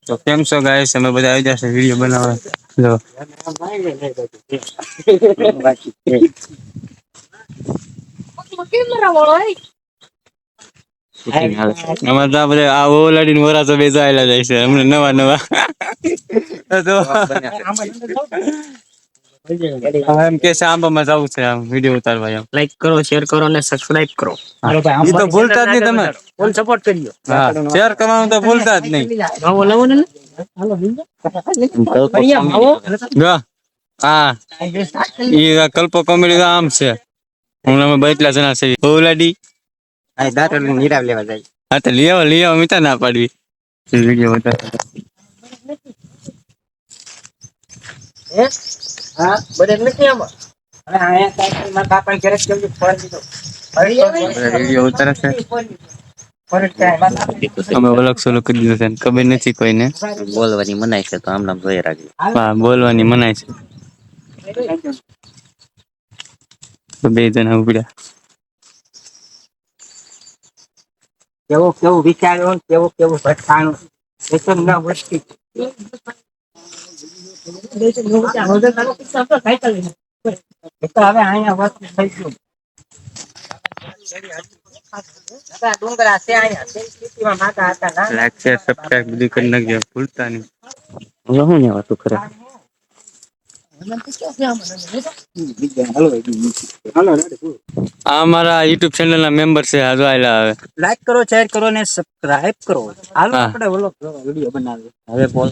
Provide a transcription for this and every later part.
તો કેમ છો ગાઈસ, અમે બધા આવી જશે વિડીયો બનાવવા. જો અમારે તો બધા આ ઓલાડીને વરાતો બેસાયેલા જાય છે અમને નવા નવા. એમ કે છે આંબામાં જવું છે આમ વિડીયો ઉતારવા. એમ લાઈક કરો, શેર કરો અને સબસ્ક્રાઇબ કરો. એ તો ભૂલતા જ નહીં તમે. ફૂલ સપોર્ટ કર્યો. હા, શેર કરવાનું તો ભૂલતા જ નહીં. ભાવો લાવો ને. હા, ઈ કલ્પો કોમેડી આમ છે. હું અમે બેટલા જણા છે ઓલાડી આ દાંત નીરાવ લેવા જાય. હા તો લઈ આવો મિતા ના પાડવી વિડીયો ઉતાર. હા, બડે નથી આમાં. અરે આયા સાઈકલ માં બાપા ઘરે જલ્દી ફોન દીધો. વિડીયો ઉતારે છે. અમે વલખ સોલો કરી દીધો છે ખબર નથી કોઈને. બોલવાની મનાઈ છે તો આમ નામ જોઈ રાખજો. હા, બોલવાની મનાય છે. તો બે જણા ઉભડ્યા. કેવું વિચાર્યું, કેવું ભટકાણું એકદમ ના વસ્તી. હવે અહીંયા વસ્તુ થઈ ગયું. ડુંગરા છે અહીંયા સિટીમાં માતા હતા. લાઈક શેર સબસ્ક્રાઇબ બધું કરી નાખજો ભૂલતા નહીં. હું ને વાતું કરે. આ અમારા યુટ્યુબ ચેનલ ના મેમ્બર છે. હાજો આયલા આવે. લાઈક કરો, શેર કરો અને સબસ્ક્રાઇબ કરો. હાલો આપણે વ્લોગ વિડિયો બનાવીએ. હવે બોલ.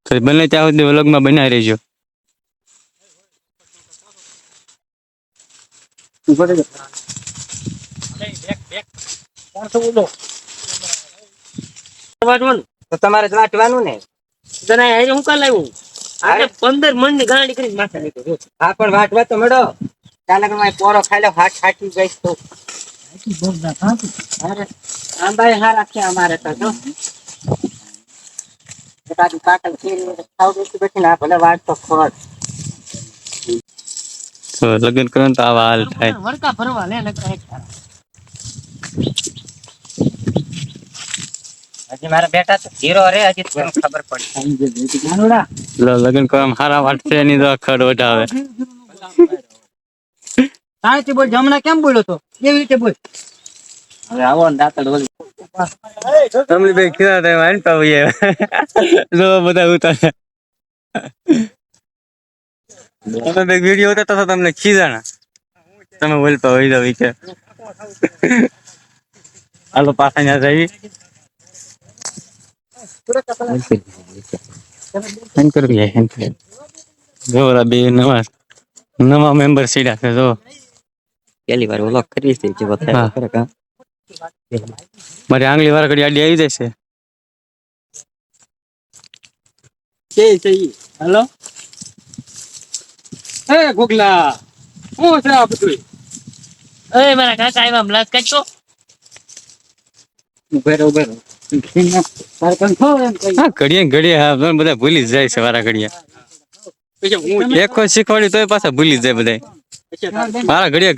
તો બને ત્યાં સુધી વ્લોગમાં બનાવી રહેજો. તો તમારે વાટવાનું ને હું કાલ આવ્યું. 15 મણ ની ગાડી કરી માથા લીધો. હા, પણ વાટવા તો મળો. ચાલક માં પોરો ખાઈ લો. હાથ હાટી ગઈશ તો આંબાઈ હાર રાખે અમારે તો જો એકાદું કાટલ ખાવ બેસી બેઠી ના ભલે વાટ તો ખોટ. તો લગ્ન કરો તો આવા હાલ થાય. વરકા ભરવા લે હજી મારા બેટા તો હીરો રે. હજી તમને ખબર પડી લગ્ન કરવામાં હારા વાટશે એની તો ખડ વટાવે. સાચી બોલ. જમણા કેમ બોલ્યો તો કેવી રીતે બોલ. હવે આવો ને દાતડ બોલ. તમને ભાઈ કીધા હતા વાન પાવીએ જો બધા ઉતારે. તમે બે વિડીયો ઉતારતા હતા તમને ખીજાણા તમે બોલતા હોય જાવ કે હાલો પાછા ત્યાં જઈ જો બે નવા મેમ્બર સીડ્યા છે. જો પહેલી વાર વ્લોગ કરી છે જે બતાવ્યો ખરે કા. મારી આંગળી વાળા ઘડી આડી આવી જશે. હેલો એ ગોગલા હું છે આ બધું. એ મારા કાકા આવ્યા બ્લાસ કાચો ઉભેરો હા ઘડીએ હા બધા ભૂલી જ જાય છે વારા ઘડીએ. એક જ શીખવાડી તોય પાછા ભૂલી જ જાય બધા. મારા ઘડીએ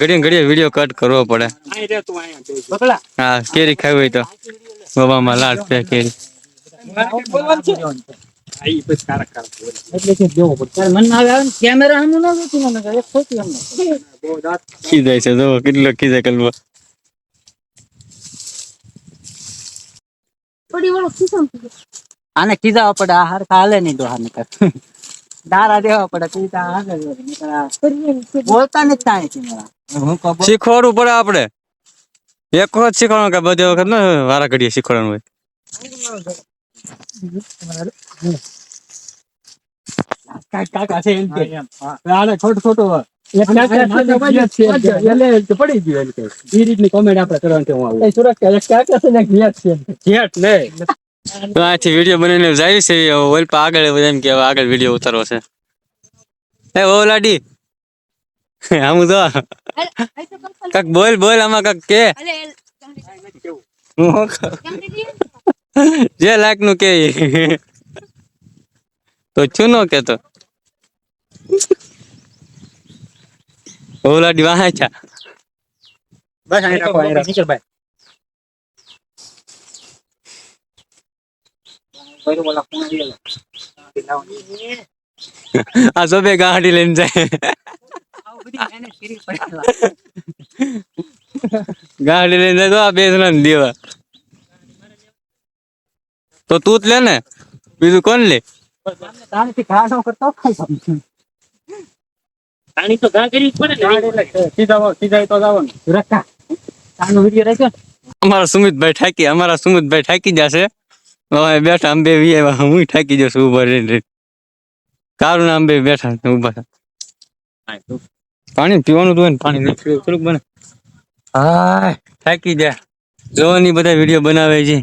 વિડીયો કટ કરવો પડે. હા, કેરી ખાવી હોય તો બાબામાં લાડ છે કેરી. ખીજાય છે જો કેટલો ખીજાય કલવો. આને ખીજાવા પડે. આ હાર હાલે નહીં ડોહા ને દારા દેવા પડે. બોલતા નથી કાંઈ શીખવાડવું પડે આપડે. એક વખત શીખવાનું કે બધી વખત ને વારા ઘડીએ શીખવાડવાનું હોય. કાકા છે એમ કે ખોટું પડી ગયું એ રીતની કોમેન્ટ આપણે કરવાની. તો આથી વિડીયો બનાવીને જાય છે ઓલ આગળ એમ કે આગળ વિડીયો ઉતારવો છે. એ ઓલાડી આમ જો કાક બોલ આમાં કાક કે જે લાયક નું કે તો છું નો કેતો ઓલાડી વાહ છે. બસ અહીં રાખો નીચે ભાઈ. આ સબે ગાડી લઈને જાય ગાડી લઈને જાય તો આ બે જણા ને દેવા તો તું જ લે ને બીજું કોણ લે પાણી તો ઘા કરવી જ પડે ને અમારા સુમિતભાઈ ઠાકી જશે હવે બેઠા અંબે હું ઠાકી જશું ઉભા રહીને તારું નામ બે બેઠા ઉભા પાણી પીવાનું તો હોય ને પાણી નહીં પીવું થોડુંક બને હા થાકી જાય જોવાની બધા વિડીયો બનાવે છે